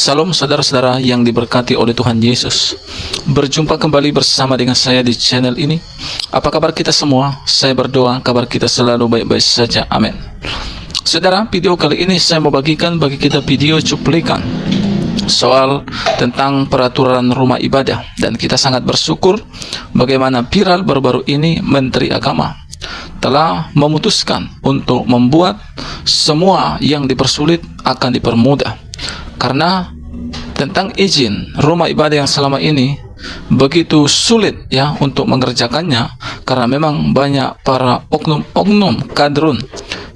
Salam saudara-saudara yang diberkati oleh Tuhan Yesus. Berjumpa kembali bersama dengan saya di channel ini. Apa kabar kita semua? Saya berdoa kabar kita selalu baik-baik saja. Amin. Saudara, video kali ini saya mau bagikan bagi kita video cuplikan soal tentang peraturan rumah ibadah. Dan kita sangat bersyukur bagaimana viral baru-baru ini Menteri Agama telah memutuskan untuk membuat semua yang dipersulit akan dipermudah. Karena tentang izin rumah ibadah yang selama ini begitu sulit ya untuk mengerjakannya, karena memang banyak para oknum kadrun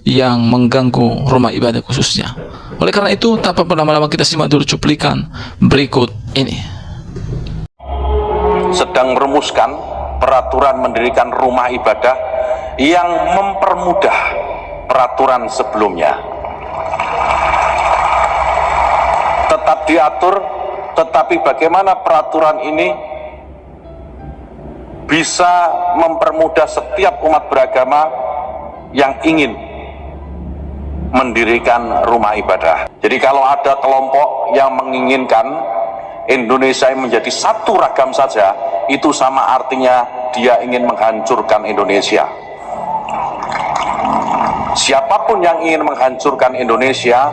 yang mengganggu rumah ibadah khususnya. Oleh karena itu, tanpa berlama-lama kita simak dulu cuplikan berikut ini. Sedang merumuskan peraturan mendirikan rumah ibadah yang mempermudah peraturan sebelumnya. Tetap diatur, tetapi bagaimana peraturan ini bisa mempermudah setiap umat beragama yang ingin mendirikan rumah ibadah. Jadi kalau ada kelompok yang menginginkan Indonesia menjadi satu ragam saja, itu sama artinya dia ingin menghancurkan Indonesia. Siapapun yang ingin menghancurkan Indonesia,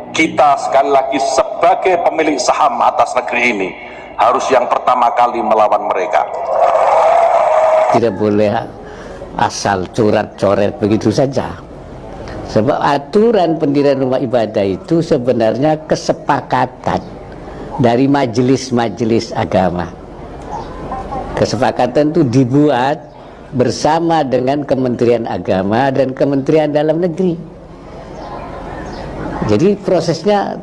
kita sekali lagi sebagai pemilik saham atas negeri ini harus yang pertama kali melawan mereka. Tidak boleh asal coret-coret begitu saja. Sebab aturan pendirian rumah ibadah itu sebenarnya kesepakatan dari majelis-majelis agama. Kesepakatan itu dibuat bersama dengan Kementerian Agama dan Kementerian Dalam Negeri. Jadi prosesnya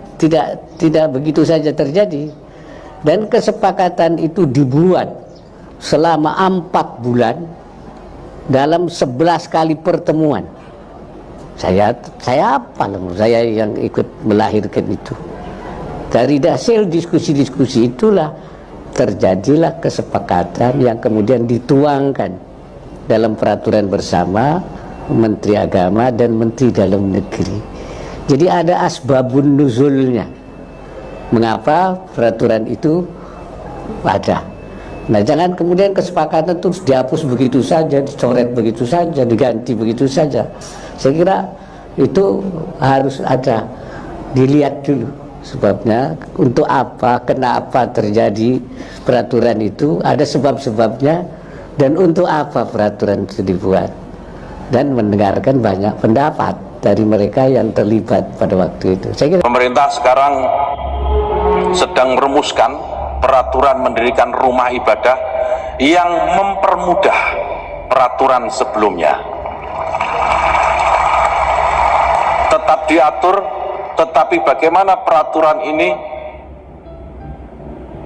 tidak begitu saja terjadi, dan kesepakatan itu dibuat selama 4 bulan dalam 11 kali pertemuan. Saya yang ikut melahirkan itu. Dari hasil diskusi-diskusi itulah terjadilah kesepakatan yang kemudian dituangkan dalam peraturan bersama Menteri Agama dan Menteri Dalam Negeri. Jadi ada asbabun nuzulnya, mengapa peraturan itu ada. Nah, jangan kemudian kesepakatan terus dihapus begitu saja, dicoret begitu saja, diganti begitu saja. Saya kira itu harus ada, dilihat dulu sebabnya, untuk apa, kenapa terjadi peraturan itu, ada sebab-sebabnya, dan untuk apa peraturan itu dibuat, dan mendengarkan banyak pendapat dari mereka yang terlibat pada waktu itu. Saya kira pemerintah sekarang sedang merumuskan peraturan mendirikan rumah ibadah yang mempermudah peraturan sebelumnya. Tetap diatur, tetapi bagaimana peraturan ini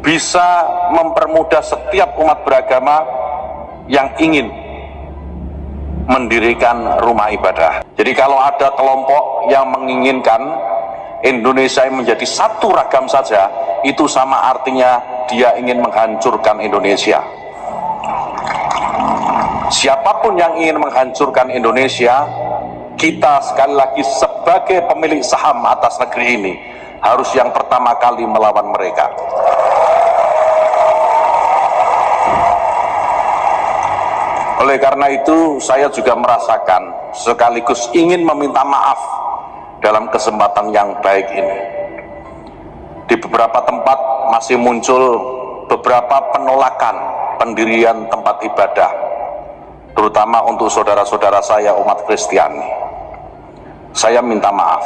bisa mempermudah setiap umat beragama yang ingin mendirikan rumah ibadah. Jadi kalau ada kelompok yang menginginkan Indonesia menjadi satu ragam saja, itu sama artinya dia ingin menghancurkan Indonesia. Siapapun yang ingin menghancurkan Indonesia, kita sekali lagi sebagai pemilik saham atas negeri ini harus yang pertama kali melawan mereka. Oleh karena itu, saya juga merasakan sekaligus ingin meminta maaf dalam kesempatan yang baik ini. Di beberapa tempat masih muncul beberapa penolakan pendirian tempat ibadah, terutama untuk saudara-saudara saya umat Kristiani. Saya minta maaf.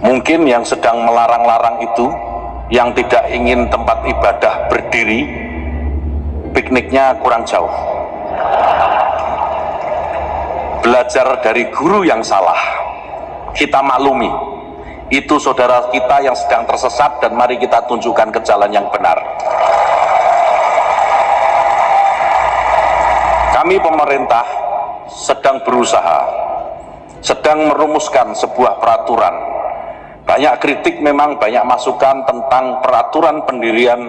Mungkin yang sedang melarang-larang itu, yang tidak ingin tempat ibadah berdiri, pikniknya kurang jauh. Belajar dari guru yang salah, kita maklumi. Itu saudara kita yang sedang tersesat, dan mari kita tunjukkan ke jalan yang benar. Kami pemerintah sedang berusaha, sedang merumuskan sebuah peraturan. Banyak kritik memang, banyak masukan tentang peraturan pendirian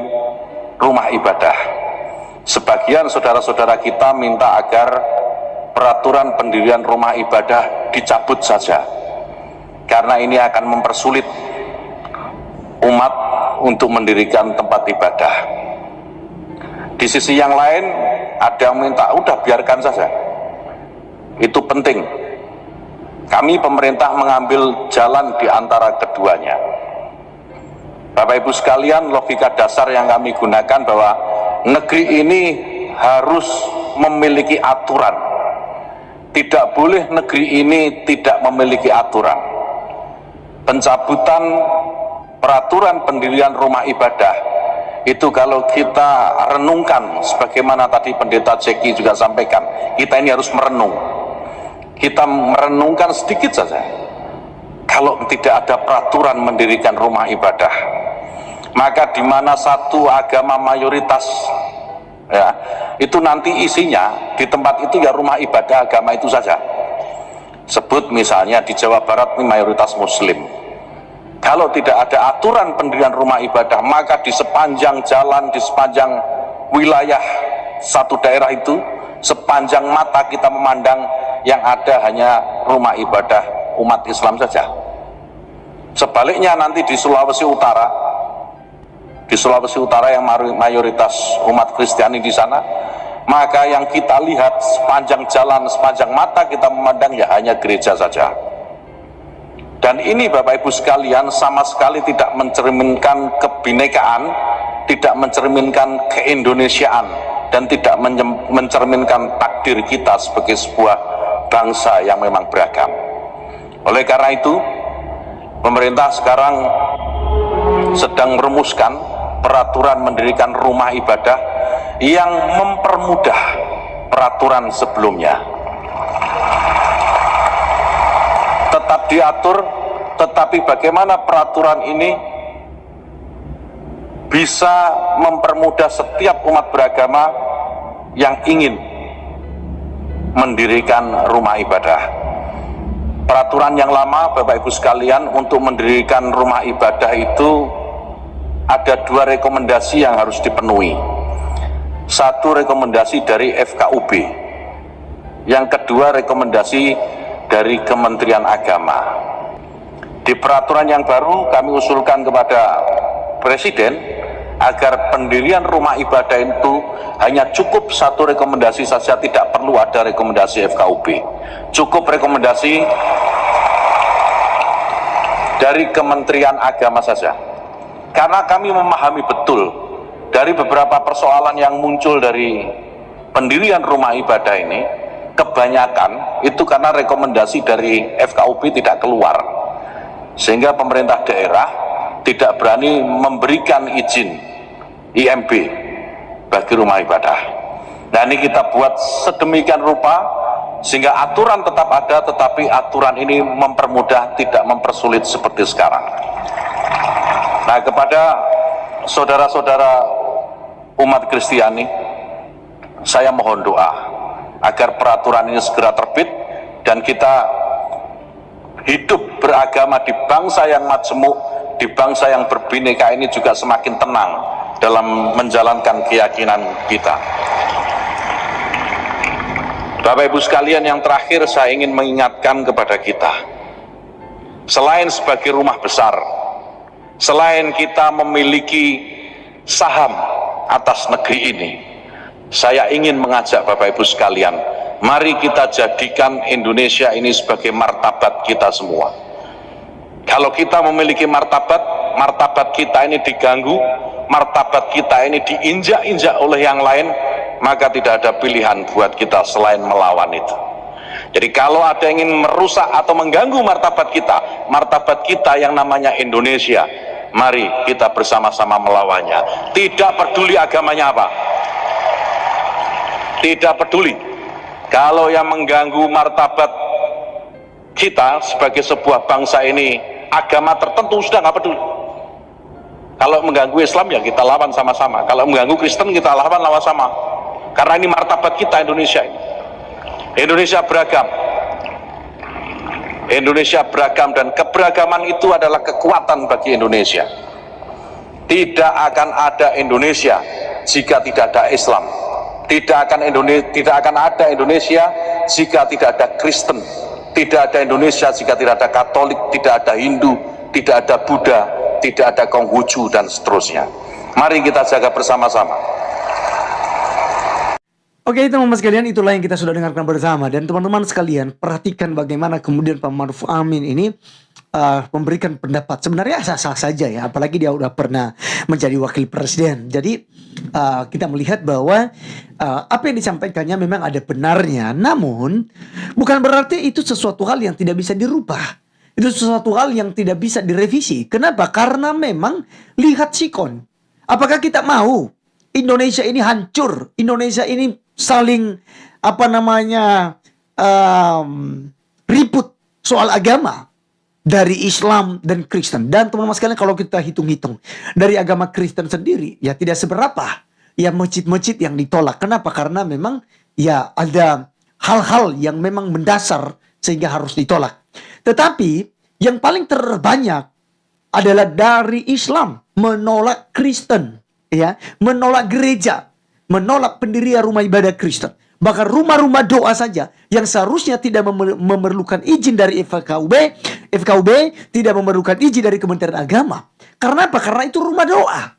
rumah ibadah. Sebagian saudara-saudara kita minta agar peraturan pendirian rumah ibadah dicabut saja, karena ini akan mempersulit umat untuk mendirikan tempat ibadah. Di sisi yang lain ada yang minta, udah biarkan saja. Itu penting. Kami pemerintah mengambil jalan di antara keduanya. Bapak Ibu sekalian, logika dasar yang kami gunakan bahwa negeri ini harus memiliki aturan. Tidak boleh negeri ini tidak memiliki aturan. Pencabutan peraturan pendirian rumah ibadah itu kalau kita renungkan, sebagaimana tadi Pendeta Jeki juga sampaikan, kita ini harus merenung. Kita merenungkan sedikit saja. Kalau tidak ada peraturan mendirikan rumah ibadah, maka di mana satu agama mayoritas, ya, itu nanti isinya di tempat itu ya rumah ibadah agama itu saja. Sebut misalnya di Jawa Barat ini mayoritas Muslim. Kalau tidak ada aturan pendirian rumah ibadah, maka di sepanjang jalan, di sepanjang wilayah satu daerah itu, sepanjang mata kita memandang, yang ada hanya rumah ibadah umat Islam saja. Sebaliknya nanti di Sulawesi Utara yang mayoritas umat Kristiani di sana, maka yang kita lihat sepanjang jalan, sepanjang mata kita memandang ya hanya gereja saja. Dan ini Bapak Ibu sekalian sama sekali tidak mencerminkan kebinekaan, tidak mencerminkan keindonesiaan, dan tidak mencerminkan takdir kita sebagai sebuah bangsa yang memang beragam. Oleh karena itu, pemerintah sekarang sedang merumuskan peraturan mendirikan rumah ibadah yang mempermudah peraturan sebelumnya. Tetap diatur, tetapi bagaimana peraturan ini bisa mempermudah setiap umat beragama yang ingin mendirikan rumah ibadah. Peraturan yang lama, Bapak Ibu sekalian, untuk mendirikan rumah ibadah itu ada 2 rekomendasi yang harus dipenuhi. 1 rekomendasi dari FKUB, yang kedua rekomendasi dari Kementerian Agama. Di peraturan yang baru kami usulkan kepada Presiden agar pendirian rumah ibadah itu hanya cukup 1 rekomendasi saja, tidak perlu ada rekomendasi FKUB. Cukup rekomendasi dari Kementerian Agama saja. Karena kami memahami betul dari beberapa persoalan yang muncul dari pendirian rumah ibadah ini, kebanyakan itu karena rekomendasi dari FKUB tidak keluar, sehingga pemerintah daerah tidak berani memberikan izin IMB bagi rumah ibadah. Nah, ini kita buat sedemikian rupa sehingga aturan tetap ada, tetapi aturan ini mempermudah, tidak mempersulit seperti sekarang. Nah, kepada saudara-saudara umat Kristiani, saya mohon doa agar peraturan ini segera terbit dan kita hidup beragama di bangsa yang majemuk, di bangsa yang berbineka ini juga semakin tenang dalam menjalankan keyakinan kita. Bapak Ibu sekalian, yang terakhir saya ingin mengingatkan kepada kita, selain sebagai rumah besar, selain kita memiliki saham atas negeri ini, saya ingin mengajak Bapak Ibu sekalian, mari kita jadikan Indonesia ini sebagai martabat kita semua. Kalau kita memiliki martabat, martabat kita ini diganggu, martabat kita ini diinjak-injak oleh yang lain, maka tidak ada pilihan buat kita selain melawan itu. Jadi kalau ada yang ingin merusak atau mengganggu martabat kita yang namanya Indonesia, mari kita bersama-sama melawannya. Tidak peduli agamanya apa. Tidak peduli. Kalau yang mengganggu martabat kita sebagai sebuah bangsa ini, agama tertentu, sudah nggak peduli. Kalau mengganggu Islam ya kita lawan sama-sama. Kalau mengganggu Kristen kita lawan sama. Karena ini martabat kita Indonesia ini. Indonesia beragam. Indonesia beragam dan keberagaman itu adalah kekuatan bagi Indonesia. Tidak akan ada Indonesia jika tidak ada Islam. Tidak akan ada Indonesia jika tidak ada Kristen. Tidak ada Indonesia jika tidak ada Katolik, tidak ada Hindu, tidak ada Buddha, tidak ada Konghucu dan seterusnya. Mari kita jaga bersama-sama. Oke teman-teman sekalian, itulah yang kita sudah dengarkan bersama. Dan teman-teman sekalian, perhatikan bagaimana kemudian Pak Ma'ruf Amin ini memberikan pendapat. Sebenarnya sah-sah saja ya, apalagi dia udah pernah menjadi wakil presiden. Jadi kita melihat bahwa apa yang disampaikannya memang ada benarnya. Namun bukan berarti itu sesuatu hal yang tidak bisa dirubah. Itu sesuatu hal yang tidak bisa direvisi. Kenapa? Karena memang lihat sikon. Apakah kita mau Indonesia ini hancur? Indonesia ini saling ribut soal agama dari Islam dan Kristen. Dan teman-teman sekalian, kalau kita hitung-hitung dari agama Kristen sendiri, ya tidak seberapa ya masjid-masjid yang ditolak. Kenapa? Karena memang ya ada hal-hal yang memang mendasar sehingga harus ditolak. Tetapi yang paling terbanyak adalah dari Islam menolak Kristen, ya, menolak gereja, menolak pendirian rumah ibadah Kristen. Bahkan rumah-rumah doa saja yang seharusnya tidak memerlukan izin dari FKUB tidak memerlukan izin dari Kementerian Agama. Karena apa? Karena itu rumah doa.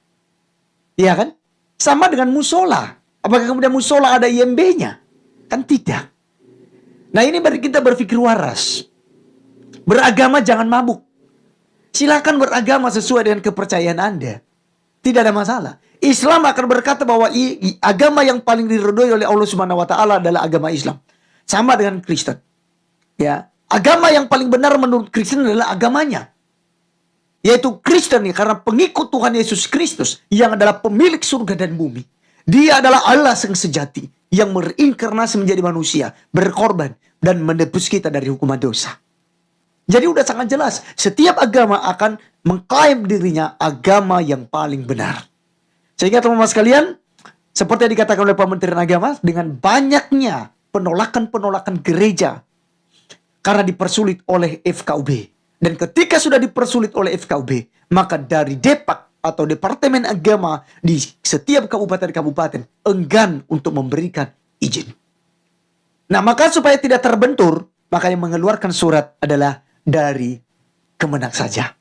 Ya kan? Sama dengan musola. Apakah kemudian musola ada IMB-nya? Kan tidak. Nah, ini bagi kita berpikir waras. Beragama jangan mabuk. Silakan beragama sesuai dengan kepercayaan Anda. Tidak ada masalah. Islam akan berkata bahwa agama yang paling diridhoi oleh Allah Subhanahu wa taala adalah agama Islam. Sama dengan Kristen. Ya, agama yang paling benar menurut Kristen adalah agamanya. Yaitu Kristen, karena pengikut Tuhan Yesus Kristus yang adalah pemilik surga dan bumi. Dia adalah Allah yang sejati yang berinkarnasi menjadi manusia, berkorban dan menebus kita dari hukuman dosa. Jadi udah sangat jelas, setiap agama akan mengklaim dirinya agama yang paling benar. Sehingga teman-teman sekalian, seperti yang dikatakan oleh Kementerian Agama, dengan banyaknya penolakan-penolakan gereja karena dipersulit oleh FKUB. Dan ketika sudah dipersulit oleh FKUB, maka dari Depak atau Departemen Agama di setiap kabupaten-kabupaten enggan untuk memberikan izin. Nah, maka supaya tidak terbentur, maka yang mengeluarkan surat adalah dari Kemenag saja.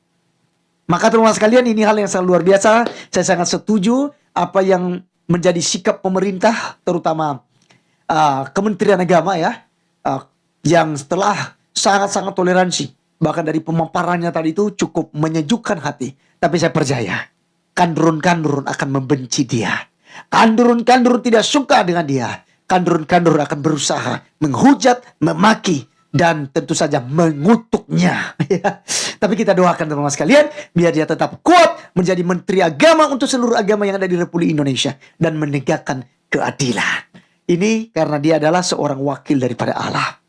Maka teman-teman sekalian, ini hal yang sangat luar biasa. Saya sangat setuju apa yang menjadi sikap pemerintah, terutama Kementerian Agama ya, yang setelah sangat-sangat toleransi. Bahkan dari pemaparannya tadi itu cukup menyejukkan hati. Tapi saya percaya, kandurun-kandurun akan membenci dia. Kandurun-kandurun tidak suka dengan dia. Kandurun-kandurun akan berusaha menghujat, memaki, dan tentu saja mengutuknya. Tapi kita doakan teman-teman sekalian, biar dia tetap kuat menjadi Menteri Agama untuk seluruh agama yang ada di Republik Indonesia dan menegakkan keadilan. Ini karena dia adalah seorang wakil daripada Allah,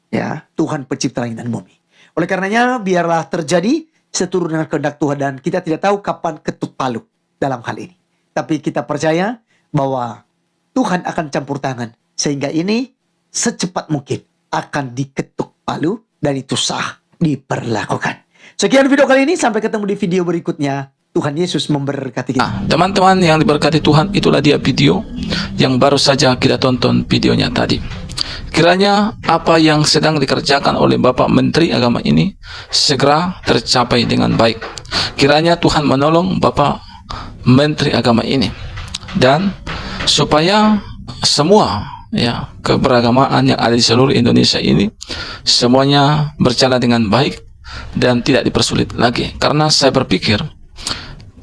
ya, Tuhan pencipta langit dan bumi. Oleh karenanya, biarlah terjadi seturut dengan kehendak Tuhan, dan kita tidak tahu kapan ketuk palu dalam hal ini. Tapi kita percaya bahwa Tuhan akan campur tangan sehingga ini secepat mungkin akan diketuk palu dan itu sah diperlakukan. Sekian video kali ini, sampai ketemu di video berikutnya. Tuhan Yesus memberkati kita. Teman-teman yang diberkati Tuhan, itulah dia video yang baru saja kita tonton videonya tadi. Kiranya apa yang sedang dikerjakan oleh Bapak Menteri Agama ini segera tercapai dengan baik. Kiranya Tuhan menolong Bapak Menteri Agama ini, dan supaya semua ya keberagamaan yang ada di seluruh Indonesia ini semuanya berjalan dengan baik dan tidak dipersulit lagi. Karena saya berpikir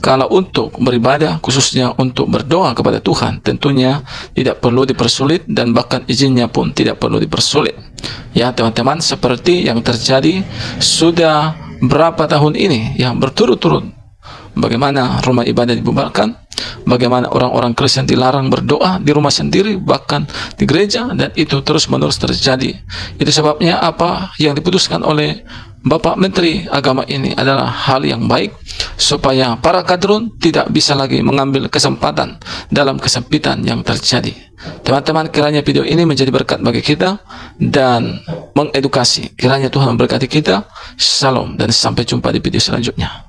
kalau untuk beribadah, khususnya untuk berdoa kepada Tuhan, tentunya tidak perlu dipersulit, dan bahkan izinnya pun tidak perlu dipersulit. Ya teman-teman, seperti yang terjadi sudah berapa tahun ini yang berturut-turut, bagaimana rumah ibadah dibubarkan, bagaimana orang-orang Kristen dilarang berdoa di rumah sendiri, bahkan di gereja, dan itu terus-menerus terjadi. Itu sebabnya apa yang diputuskan oleh Bapak Menteri Agama ini adalah hal yang baik, supaya para kadrun tidak bisa lagi mengambil kesempatan dalam kesempitan yang terjadi. Teman-teman, kiranya video ini menjadi berkat bagi kita dan mengedukasi. Kiranya Tuhan memberkati kita. Shalom dan sampai jumpa di video selanjutnya.